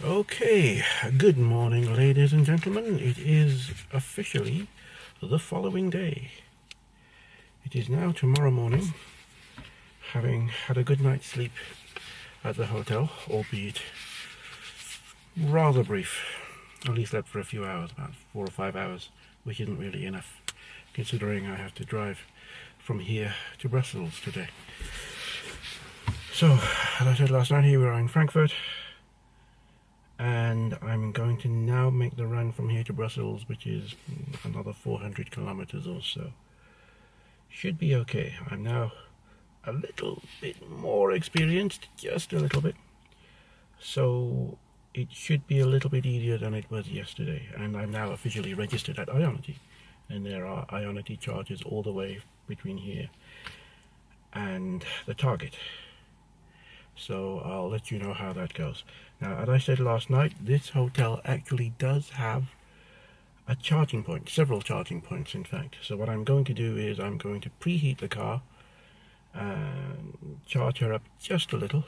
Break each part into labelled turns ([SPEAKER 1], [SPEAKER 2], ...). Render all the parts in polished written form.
[SPEAKER 1] Okay, good morning, ladies and gentlemen. It is officially the following day. It is now tomorrow morning, having had a good night's sleep at the hotel, albeit rather brief. I only slept for a few hours, about 4 or 5 hours, which isn't really enough, considering I have to drive from here to Brussels today. So, as I said last night, here we are in Frankfurt. And I'm going to now make the run from here to Brussels, which is another 400 kilometers or so. Should be okay. I'm now a little bit more experienced, just a little bit. So it should be a little bit easier than it was yesterday. And I'm now officially registered at Ionity. And there are Ionity charges all the way between here and the target. So I'll let you know how that goes. Now, as I said last night, this hotel actually does have a charging point, several charging points in fact. So what I'm going to do is I'm going to preheat the car and charge her up just a little,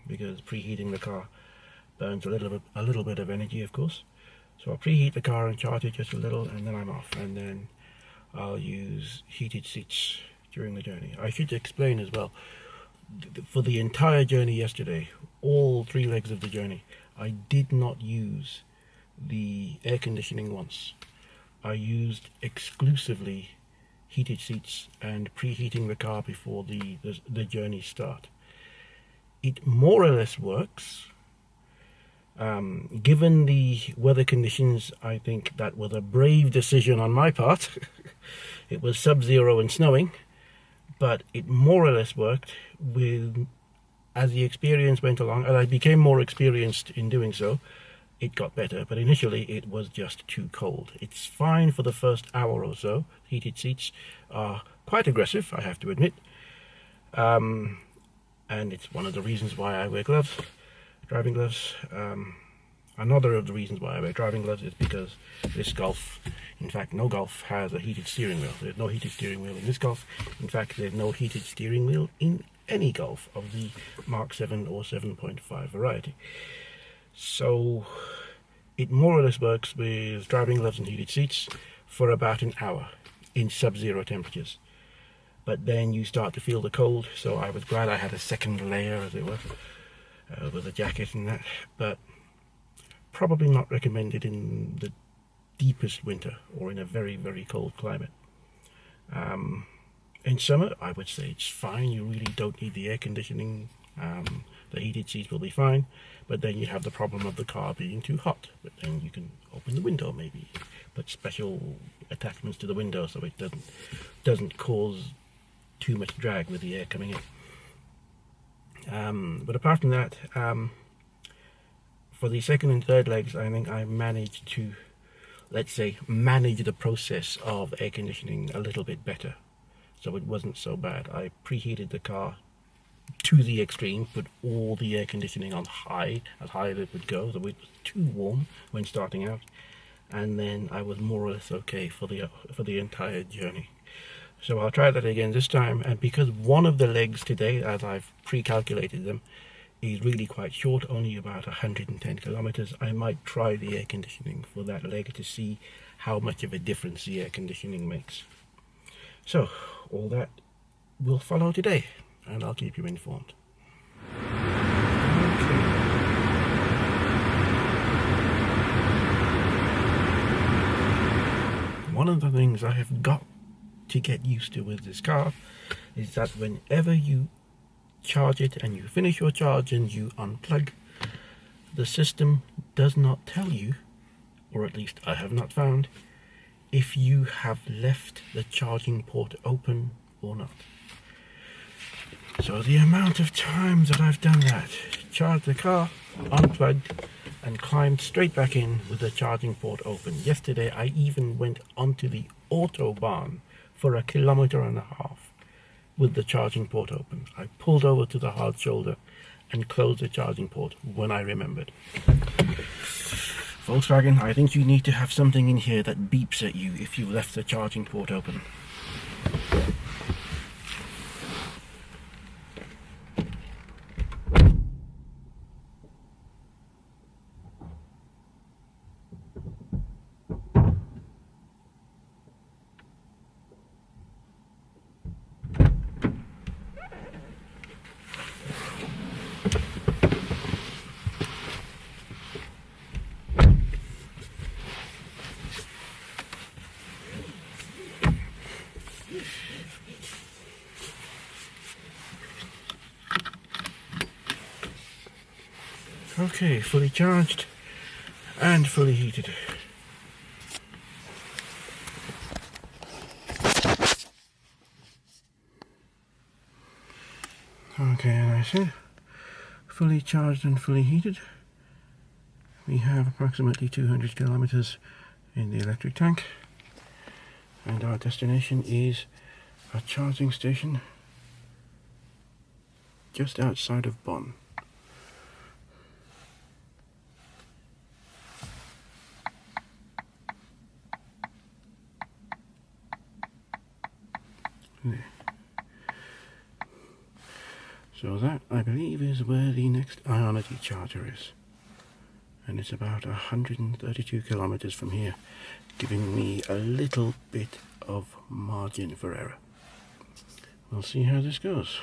[SPEAKER 1] because preheating the car burns a little bit of energy, of course. So I'll preheat the car and charge it just a little, and then I'm off. And then I'll use heated seats during the journey. I should explain as well, for the entire journey yesterday, all 3 legs of the journey, I did not use the air conditioning once. I used exclusively heated seats and preheating the car before the journey start. It more or less works. Given the weather conditions, I think that was a brave decision on my part. It was sub-zero and snowing, but it more or less worked. As the experience went along, and I became more experienced in doing so, it got better. But initially it was just too cold. It's fine for the first hour or so. Heated seats are quite aggressive, I have to admit, and it's one of the reasons why I wear gloves, driving gloves. Another of the reasons why I wear driving gloves is because this Golf, in fact no Golf, has a heated steering wheel. There's no heated steering wheel in this Golf. In fact, there's no heated steering wheel in any Golf of the Mark 7 or 7.5 variety. So it more or less works with driving gloves and heated seats for about an hour in sub-zero temperatures. But then you start to feel the cold, so I was glad I had a second layer, as it were, with a jacket and that, but probably not recommended in the deepest winter or in a very, very cold climate. In summer, I would say it's fine. You really don't need the air conditioning. The heated seats will be fine, but then you have the problem of the car being too hot. But then you can open the window, maybe put special attachments to the window so it doesn't cause too much drag with the air coming in. But apart from that, for the second and third legs, I think I managed to, let's say, manage the process of air conditioning a little bit better. So it wasn't so bad. I preheated the car to the extreme, put all the air conditioning on high, as high as it would go, so it was too warm when starting out, and then I was more or less okay for the entire journey. So I'll try that again this time, and because one of the legs today, as I've pre-calculated them, is really quite short, only about 110 kilometers, I might try the air conditioning for that leg to see how much of a difference the air conditioning makes. So all that will follow today, and I'll keep you informed. Okay. One of the things I have got to get used to with this car is that whenever you charge it and you finish your charge and you unplug, the system does not tell you, or at least I have not found, if you have left the charging port open or not. So the amount of times that I've done that, charged the car, unplugged, and climbed straight back in with the charging port open. Yesterday I even went onto the autobahn for 1.5 kilometers with the charging port open. I pulled over to the hard shoulder and closed the charging port when I remembered. VolksWagen, I think you need to have something in here that beeps at you if you left the charging port open. Okay, fully charged and fully heated. Okay, and I said fully charged and fully heated. We have approximately 200 kilometers in the electric tank, and our destination is a charging station just outside of Bonn. There. So that, I believe, is where the next Ionity charger is. And it's about 132 kilometers from here, giving me a little bit of margin for error. We'll see how this goes.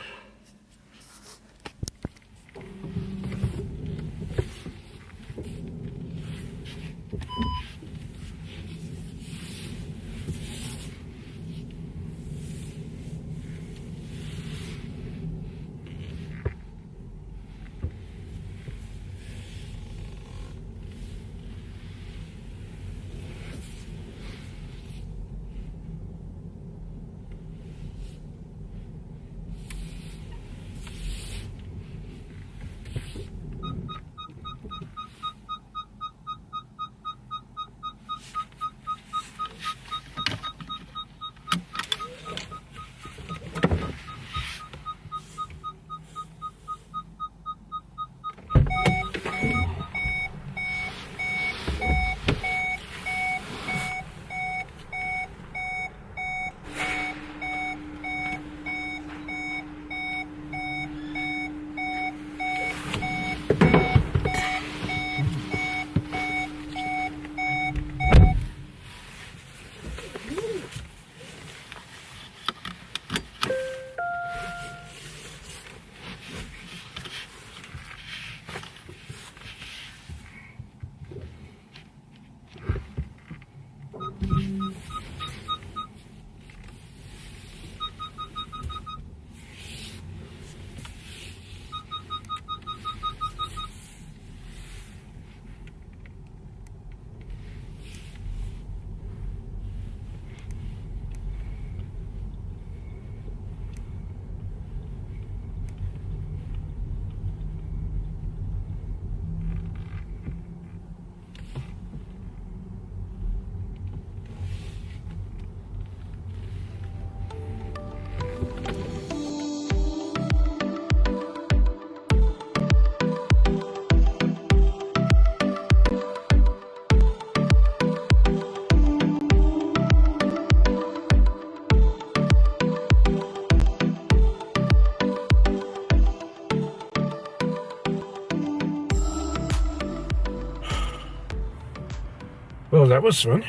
[SPEAKER 1] Well, that was fun.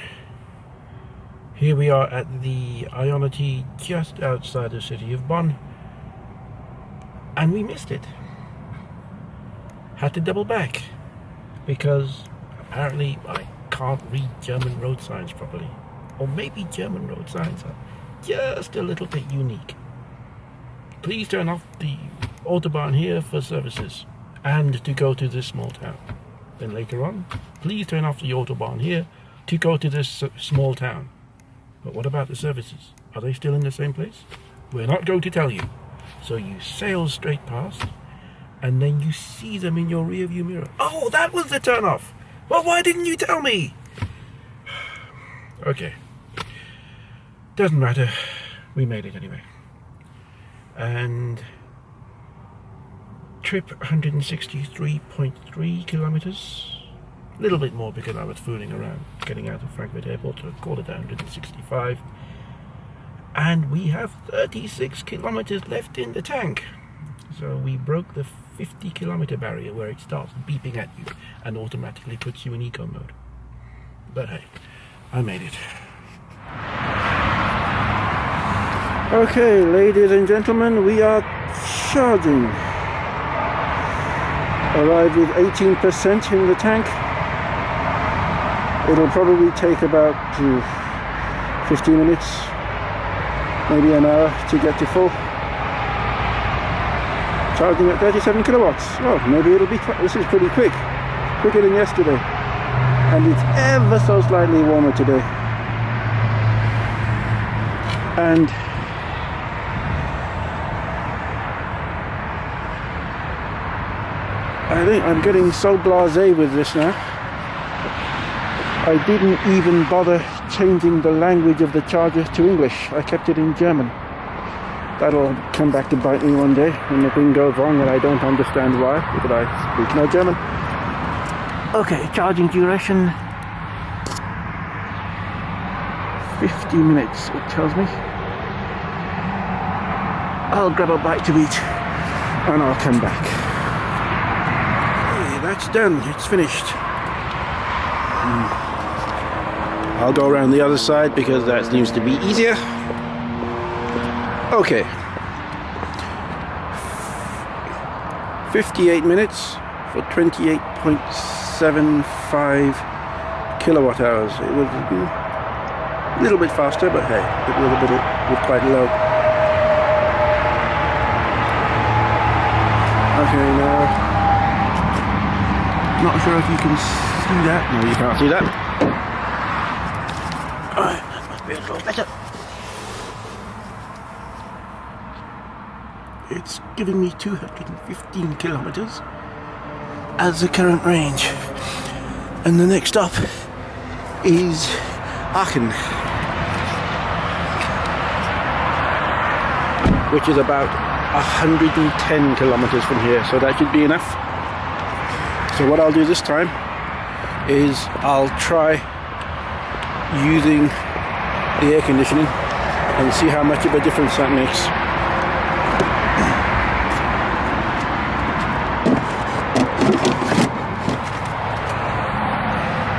[SPEAKER 1] Here we are at the Ionity just outside the city of Bonn, and we missed it. Had to double back because apparently I can't read German road signs properly, or maybe German road signs are just a little bit unique. Please turn off the autobahn here for services and to go to this small town. Then later on, please turn off the autobahn here to go to this small town. But what about the services? Are they still in the same place? We're not going to tell you. So you sail straight past, and then you see them in your rear view mirror. Oh, that was the turn off! Well, why didn't you tell me? Okay. Doesn't matter. We made it anyway. And trip 163.3 kilometers. A little bit more because I was fooling around getting out of Frankfurt Airport, so call it 165. And we have 36 kilometers left in the tank. So we broke the 50 kilometer barrier where it starts beeping at you and automatically puts you in eco mode. But hey, I made it. Okay, ladies and gentlemen, we are charging. Arrived with 18% in the tank. It'll probably take about 15 minutes, maybe an hour to get to full.
[SPEAKER 2] charging at 37 kilowatts. Oh, maybe it'll be, this is pretty quick. Quicker than yesterday. And it's ever so slightly warmer today. And I think I'm getting so blasé with this now. I didn't even bother changing the language of the charger to English. I kept it in German. That'll come back to bite me one day when the thing goes wrong and I don't understand why, because I speak no German. Okay, charging duration 50 minutes, it tells me. I'll grab a bite to eat and I'll come back. Okay, that's done, it's finished. I'll go around the other side because that seems to be easier. Okay. 58 minutes for 28.75 kilowatt hours. It was a little bit faster, but hey, it was quite low. Okay, now, not sure if you can see that. No, you can't see that. Alright, that must be a little better. It's giving me 215 kilometers as the current range. And the next stop is Aachen, which is about 110 kilometers from here, so that should be enough. So what I'll do this time is I'll try using the air conditioning and see how much of a difference that makes.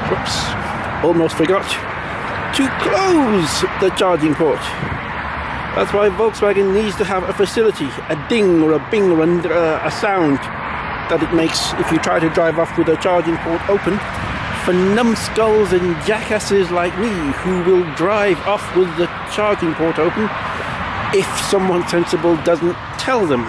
[SPEAKER 2] Whoops, almost forgot to close the charging port. That's why Volkswagen needs to have a facility, a ding or a bing or a sound that it makes if you try to drive off with a charging port open, for numbskulls and jackasses like me who will drive off with the charging port open if someone sensible doesn't tell them.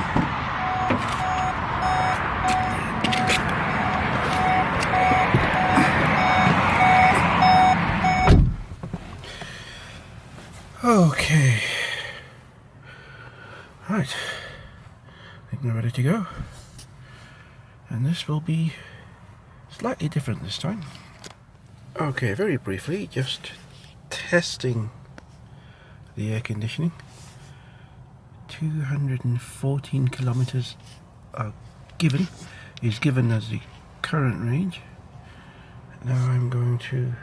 [SPEAKER 2] Okay. Right. I think we're ready to go. And this will be slightly different this time. Okay, very briefly, just testing the air conditioning. 214 kilometers are is given as the current range. Now I'm going to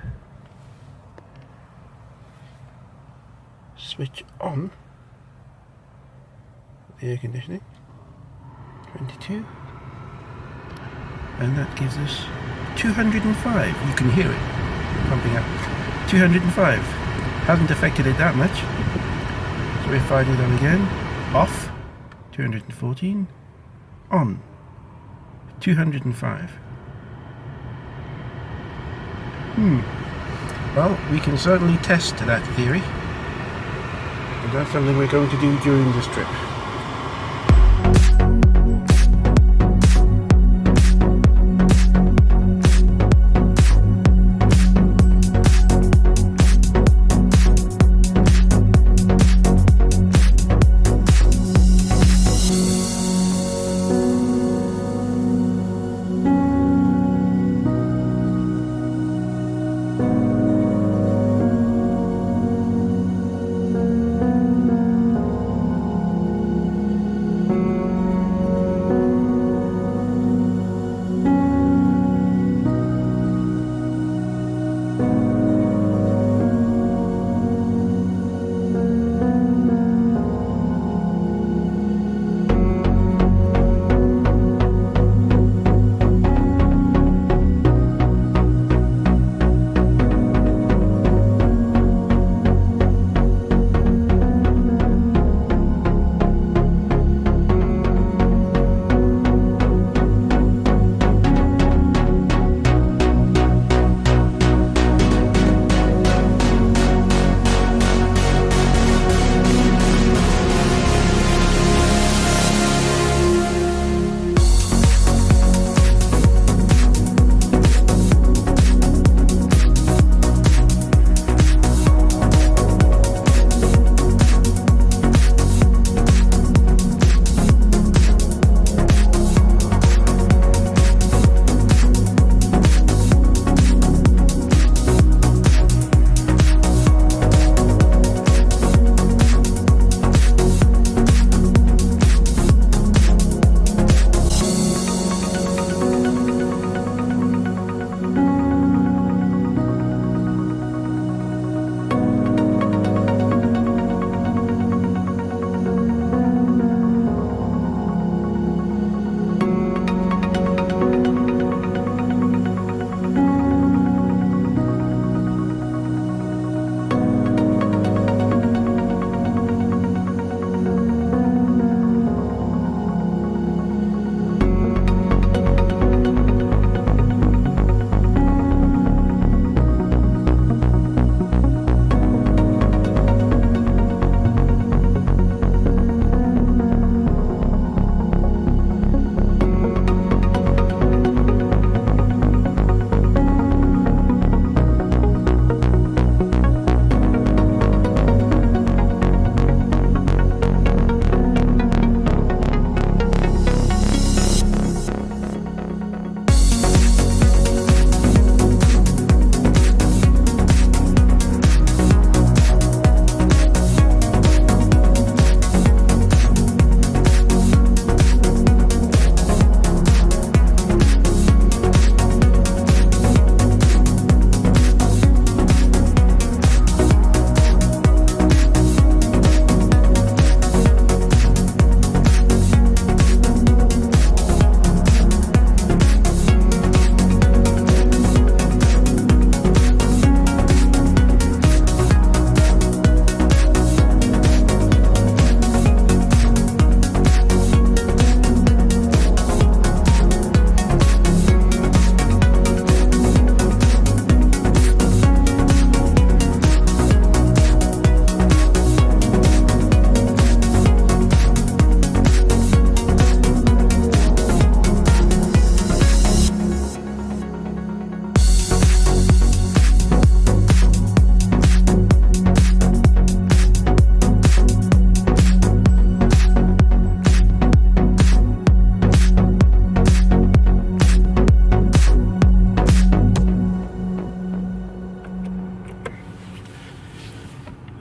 [SPEAKER 2] switch on the air conditioning. 22. And that gives us 205. You can hear it pumping up. 205. Hasn't affected it that much. So if I do that again, off, 214, on, 205. Well, we can certainly test that theory. And that's something we're going to do during this trip.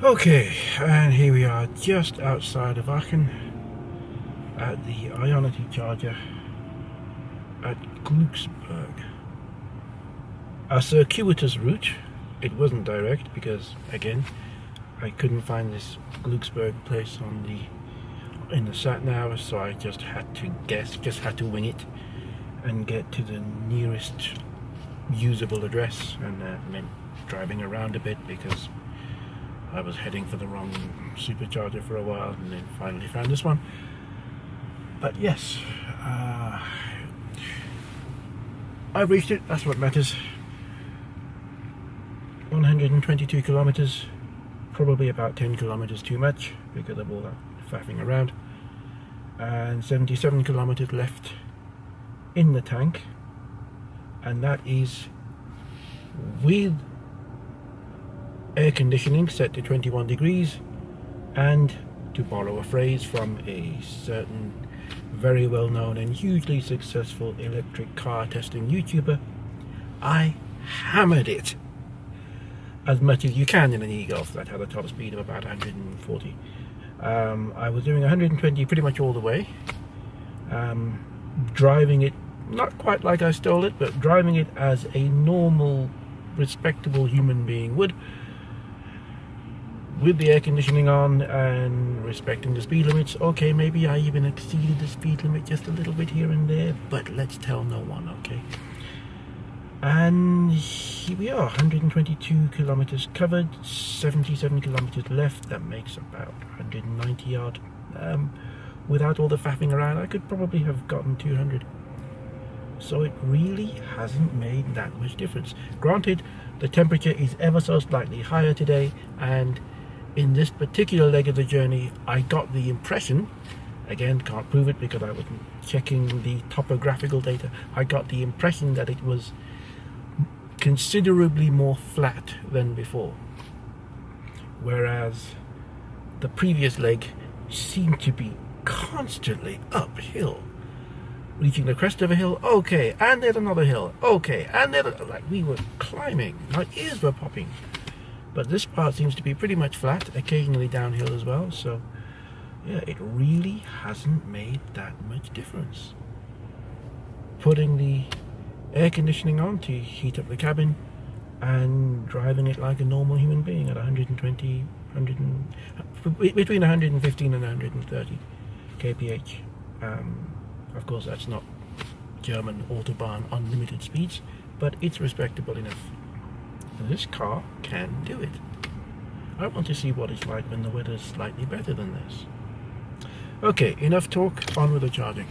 [SPEAKER 1] Okay, and here we are just outside of Aachen at the Ionity charger at Glücksburg. A circuitous route. It wasn't direct because, again, I couldn't find this Glücksburg place in the sat nav, so I just had to guess, just had to wing it and get to the nearest usable address, and that meant driving around a bit because I was heading for the wrong supercharger for a while, and then finally found this one. But yes, I've reached it. That's what matters. 122 kilometers, probably about 10 kilometers too much because of all that faffing around, and 77 kilometers left in the tank, and that is with air conditioning set to 21 degrees, and to borrow a phrase from a certain very well known and hugely successful electric car testing YouTuber, I hammered it as much as you can in an e-Golf that had a top speed of about 140. I was doing 120 pretty much all the way, driving it not quite like I stole it, but driving it as a normal, respectable human being would, with the air conditioning on and respecting the speed limits. Okay, maybe I even exceeded the speed limit just a little bit here and there, but let's tell no one, okay? And here we are, 122 kilometers covered, 77 kilometers left. That makes about 190 odd. Without all the faffing around, I could probably have gotten 200. So it really hasn't made that much difference. Granted, the temperature is ever so slightly higher today, and in this particular leg of the journey, I got the impression, again, can't prove it because I wasn't checking the topographical data, I got the impression that it was considerably more flat than before, whereas the previous leg seemed to be constantly uphill, reaching the crest of a hill, okay, and there's another hill, okay, and then like we were climbing, my ears were popping. But this part seems to be pretty much flat, occasionally downhill as well, so yeah, it really hasn't made that much difference. Putting the air conditioning on to heat up the cabin and driving it like a normal human being at 120, between 115 and 130 kph. Of course, that's not German Autobahn unlimited speeds, but it's respectable enough. This car can do it. I want to see what it's like when the weather's slightly better than this. Okay, enough talk, on with the charging.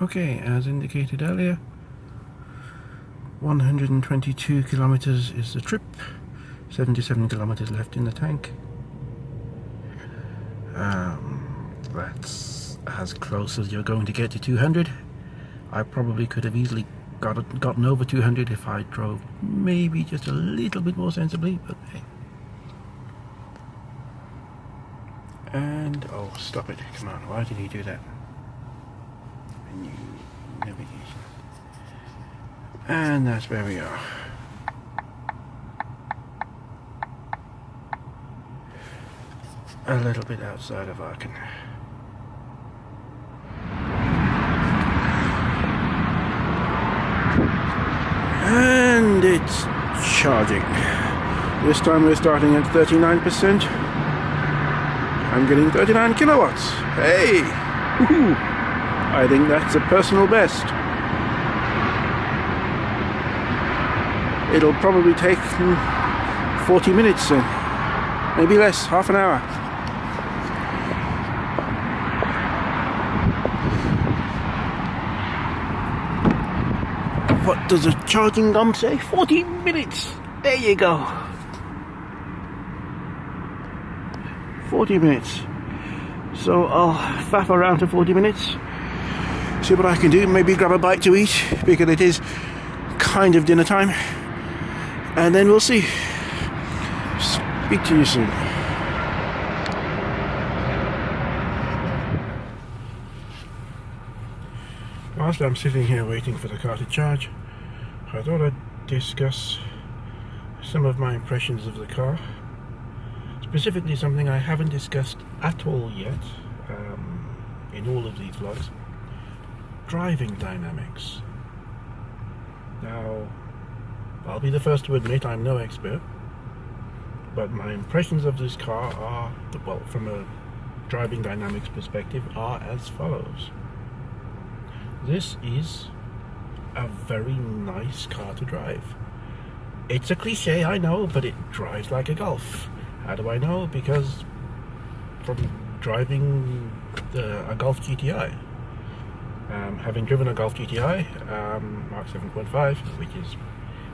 [SPEAKER 1] Okay, as indicated earlier, 122 kilometers is the trip, 77 kilometers left in the tank. That's as close as you're going to get to 200. I probably could have easily gotten over 200 if I drove maybe just a little bit more sensibly, but hey. And, oh, stop it, come on, why did he do that? Menu, navigation. And that's where we are. A little bit outside of Aachen. And it's charging. This time we're starting at 39%. I'm getting 39 kilowatts. Hey! Woohoo! I think that's a personal best. It'll probably take 40 minutes, maybe less, half an hour. What does a charging gum say? 40 minutes! There you go. 40 minutes. So I'll faff around for 40 minutes. See what I can do. Maybe grab a bite to eat because it is kind of dinner time. And then we'll see. Speak to you soon. Whilst I'm sitting here waiting for the car to charge, I thought I'd discuss some of my impressions of the car. Specifically something I haven't discussed at all yet in all of these vlogs. Driving dynamics. Now, I'll be the first to admit I'm no expert, but my impressions of this car are, well, from a driving dynamics perspective, are as follows. This is a very nice car to drive. It's a cliche, I know, but it drives like a Golf. How do I know? Because from driving a Golf GTI. Having driven a Golf GTI, Mark 7.5, which is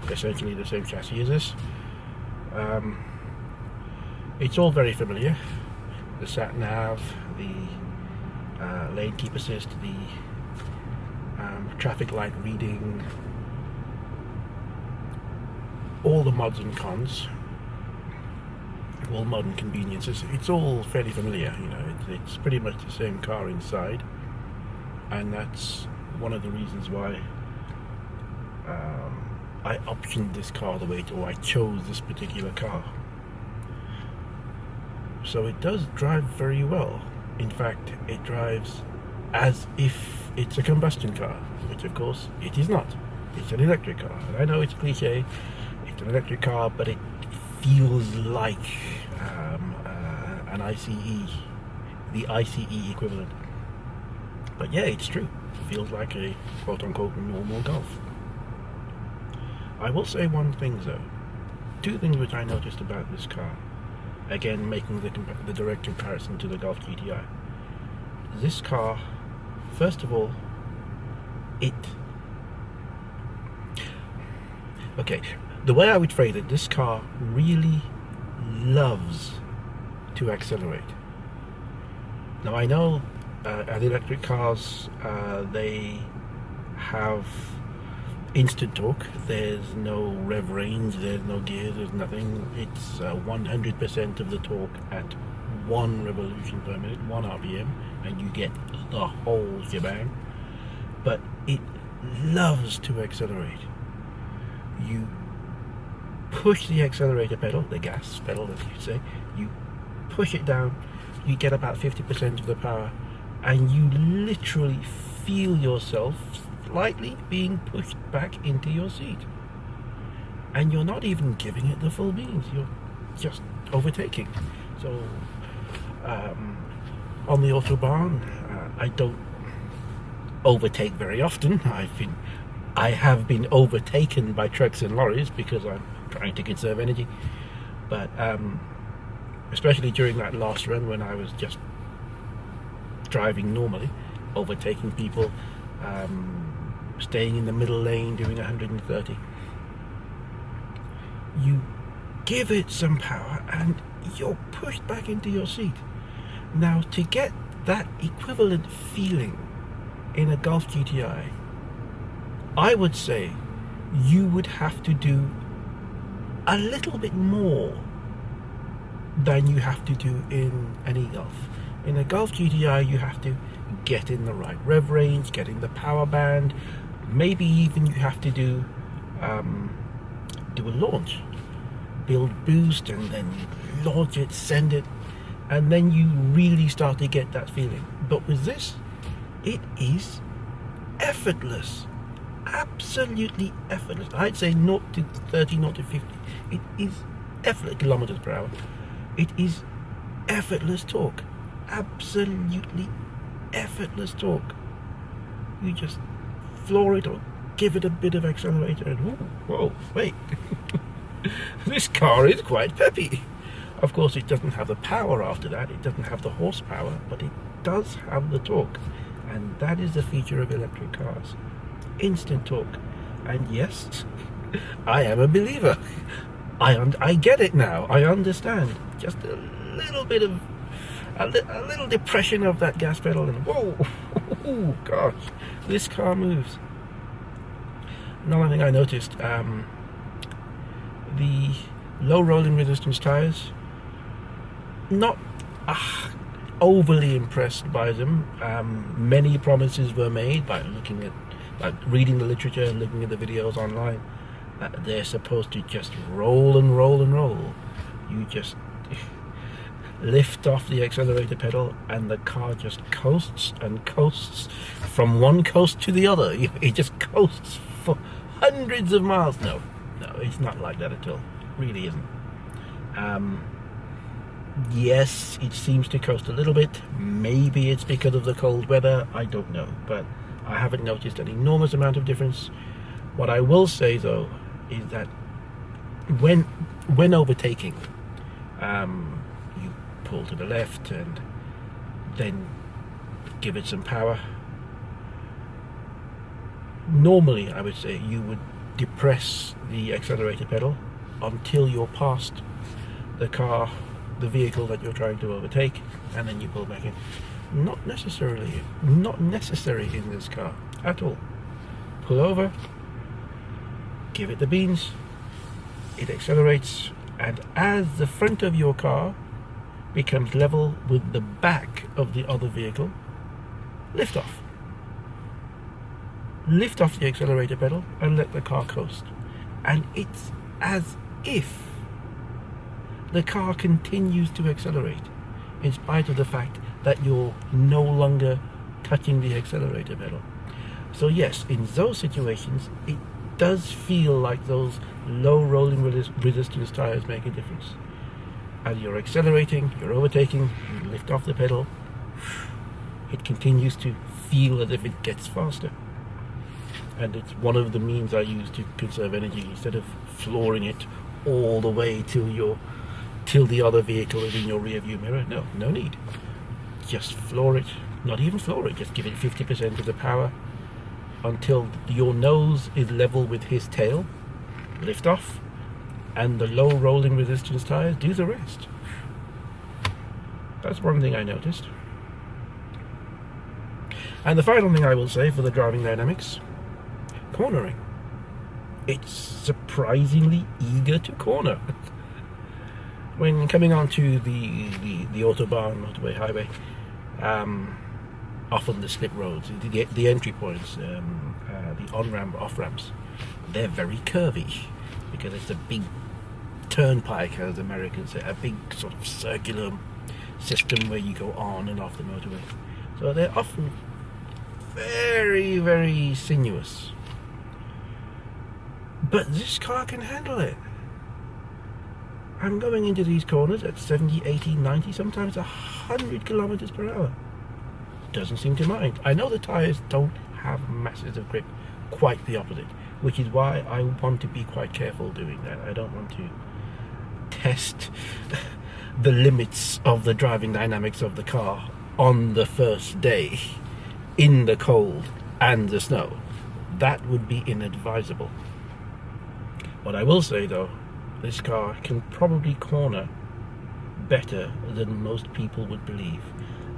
[SPEAKER 1] essentially the same chassis as this, it's all very familiar. The sat nav, the lane keep assist, the traffic light reading, all the mods and cons, all modern conveniences. It's all fairly familiar, you know. It's pretty much the same car inside, and that's one of the reasons why I optioned this car the way or I chose this particular car. So it does drive very well. In fact, it drives as if it's a combustion car, which of course it is not. It's an electric car. And I know it's cliche, it's an electric car, but it feels like an ICE, the ICE equivalent. But yeah, it's true. It feels like a quote-unquote normal Golf. I will say one thing though. Two things which I noticed about this car. Again, making the direct comparison to the Golf GTI. This car, first of all, the way I would phrase it, this car really loves to accelerate. Now I know at electric cars they have instant torque. There's no rev range, there's no gear, there's nothing. It's 100% of the torque at 1 revolution per minute, 1 RPM, and you get the whole shebang. But it loves to accelerate. You push the accelerator pedal, the gas pedal as you say, you push it down, you get about 50% of the power, and you literally feel yourself slightly being pushed back into your seat. And you're not even giving it the full beans, you're just overtaking. So on the Autobahn, I don't overtake very often. I have been overtaken by trucks and lorries because I'm trying to conserve energy. But especially during that last run when I was just driving normally, overtaking people, staying in the middle lane doing 130, you give it some power and you're pushed back into your seat. Now, to get that equivalent feeling in a Golf GTI, I would say you would have to do a little bit more than you have to do in an e-Golf. In a Golf GTI, you have to get in the right rev range, get in the power band, maybe even you have to do a launch, build boost, and then launch it, send it, and then you really start to get that feeling. But with this, it is effortless. Absolutely effortless. I'd say 0 to 30, 0 to 50. It is effortless, kilometers per hour. It is effortless torque. Absolutely effortless torque. You just floor it or give it a bit of accelerator and whoa, wait. This car is quite peppy. Of course, it doesn't have the power after that. It doesn't have the horsepower, but it does have the torque. And that is the feature of electric cars. Instant torque. And yes, I am a believer. I get it now. I understand. Just a little bit of a little depression of that gas pedal and whoa, oh gosh, this car moves. Another thing I noticed, the low rolling resistance tires, not overly impressed by them. Many promises were made by reading the literature and looking at the videos online that they're supposed to just roll and roll and roll. You just lift off the accelerator pedal and the car just coasts and coasts from one coast to the other. It just coasts for hundreds of miles. No, it's not like that at all. It really isn't. Yes, it seems to coast a little bit. Maybe it's because of the cold weather. I don't know, but I haven't noticed an enormous amount of difference. What I will say though is that when overtaking, you pull to the left and then give it some power. Normally, I would say you would depress the accelerator pedal until you're past the vehicle that you're trying to overtake, and then you pull back in. Not necessary in this car at all. Pull over, give it the beans, it accelerates, and as the front of your car becomes level with the back of the other vehicle, lift off. Lift off the accelerator pedal and let the car coast. And it's as if the car continues to accelerate in spite of the fact that you're no longer touching the accelerator pedal. So yes, in those situations it does feel like those low rolling resistance tires make a difference. As you're accelerating, you're overtaking, you lift off the pedal, it continues to feel as if it gets faster. And it's one of the means I use to conserve energy. Instead of flooring it all the way till the other vehicle is in your rear view mirror, no need. Just floor it, not even floor it, just give it 50% of the power until your nose is level with his tail, lift off, and the low rolling resistance tires do the rest. That's one thing I noticed. And the final thing I will say for the driving dynamics, cornering. It's surprisingly eager to corner. When coming onto the autobahn, motorway, highway, often the slip roads, the entry points, the on-ramp, off-ramps, they're very curvy because it's a big turnpike, as Americans say, a big sort of circular system where you go on and off the motorway. So they're often very, very sinuous. But this car can handle it. I'm going into these corners at 70, 80, 90, sometimes 100 kilometers per hour. Doesn't seem to mind. I know the tires don't have masses of grip, quite the opposite, which is why I want to be quite careful doing that. I don't want to test the limits of the driving dynamics of the car on the first day in the cold and the snow. That would be inadvisable. What I will say though, this car can probably corner better than most people would believe.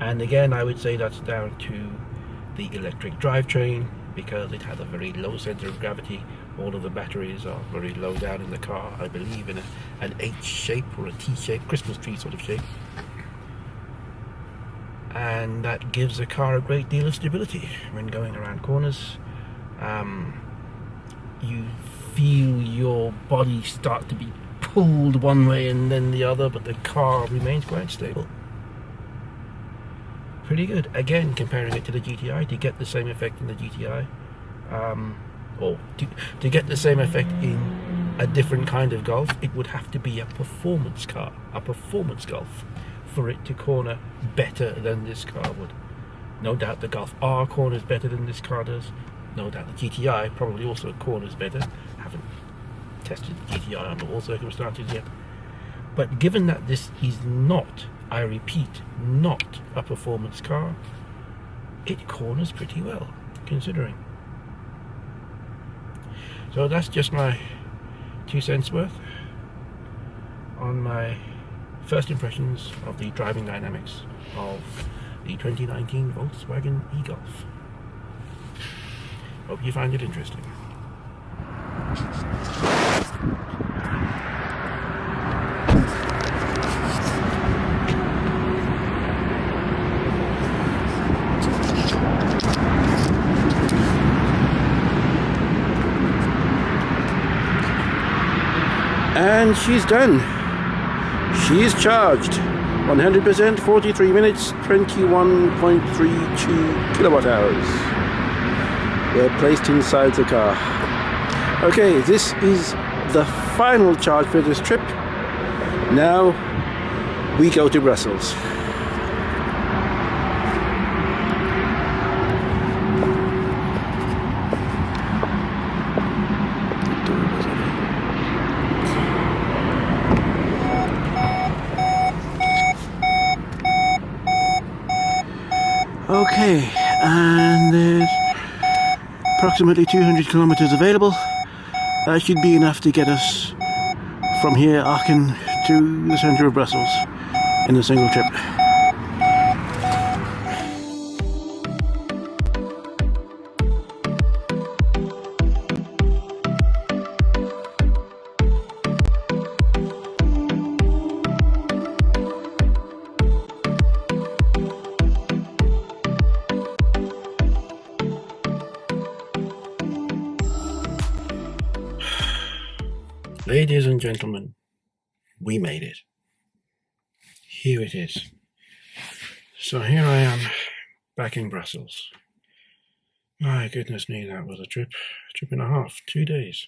[SPEAKER 1] And again, I would say that's down to the electric drivetrain, because it has a very low center of gravity. All of the batteries are very low down in the car, I believe in an H shape or a T shape, Christmas tree sort of shape. And that gives the car a great deal of stability when going around corners. You feel your body start to be pulled one way and then the other, but the car remains quite stable. Pretty good. Again, comparing it to the GTI, to get the same effect in the GTI, or to get the same effect in a different kind of Golf, it would have to be a performance car, a performance Golf, for it to corner better than this car would. No doubt the Golf R corners better than this car does. No doubt the GTI probably also corners better. Haven't tested the GTI under all circumstances yet. But given that this is not, I repeat, not a performance car, it corners pretty well, considering. So that's just my 2 cents worth on my first impressions of the driving dynamics of the 2019 Volkswagen e-Golf. Hope you find it interesting.
[SPEAKER 2] And she's done. She's charged. 100%, 43 minutes, 21.32 kilowatt hours were placed inside the car. Okay, this is the final charge for this trip. Now we go to Brussels. Okay, and there's approximately 200 kilometers available. That should be enough to get us from here, Aachen, to the centre of Brussels in a single trip.
[SPEAKER 1] Ladies and gentlemen, we made it. Here it is. So here I am, back in Brussels. My goodness me, that was a trip and a half, 2 days.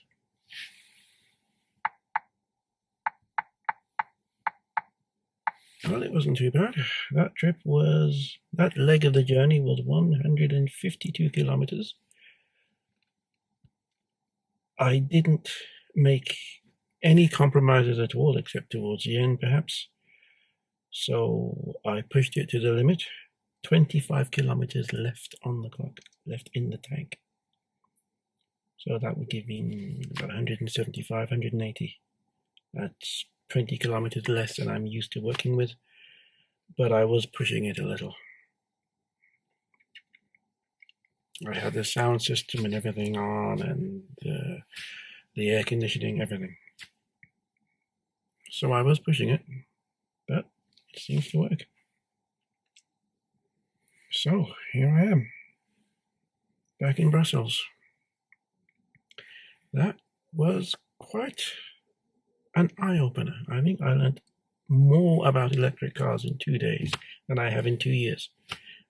[SPEAKER 1] Well, it wasn't too bad. That leg of the journey was 152 kilometers. I didn't make any compromises at all, except towards the end, perhaps. So I pushed it to the limit. 25 kilometers left on the clock, left in the tank. So that would give me about 175, 180. That's 20 kilometers less than I'm used to working with, but I was pushing it a little. I had the sound system and everything on, and the air conditioning, everything. So I was pushing it, but it seems to work. So here I am, back in Brussels. That was quite an eye-opener. I think I learned more about electric cars in 2 days than I have in 2 years.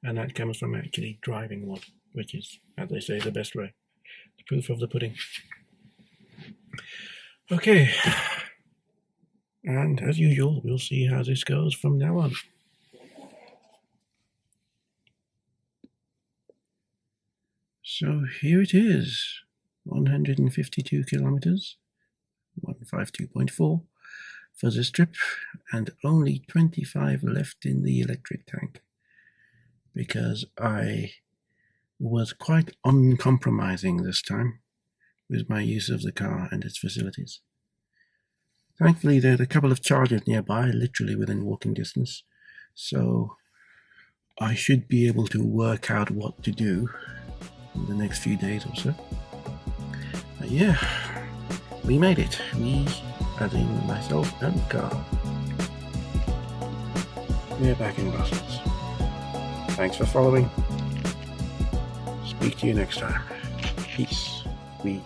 [SPEAKER 1] And that comes from actually driving one, which is, as they say, the best way. The proof of the pudding. Okay. And as usual, we'll see how this goes from now on. So here it is, 152 kilometers, 152.4 for this trip, and only 25 left in the electric tank, because I was quite uncompromising this time with my use of the car and its facilities. Thankfully, there are a couple of chargers nearby, literally within walking distance, so I should be able to work out what to do in the next few days or so. But yeah, we made it. We, as in myself and the car. We're back in Brussels. Thanks for following. Speak to you next time. Peace. We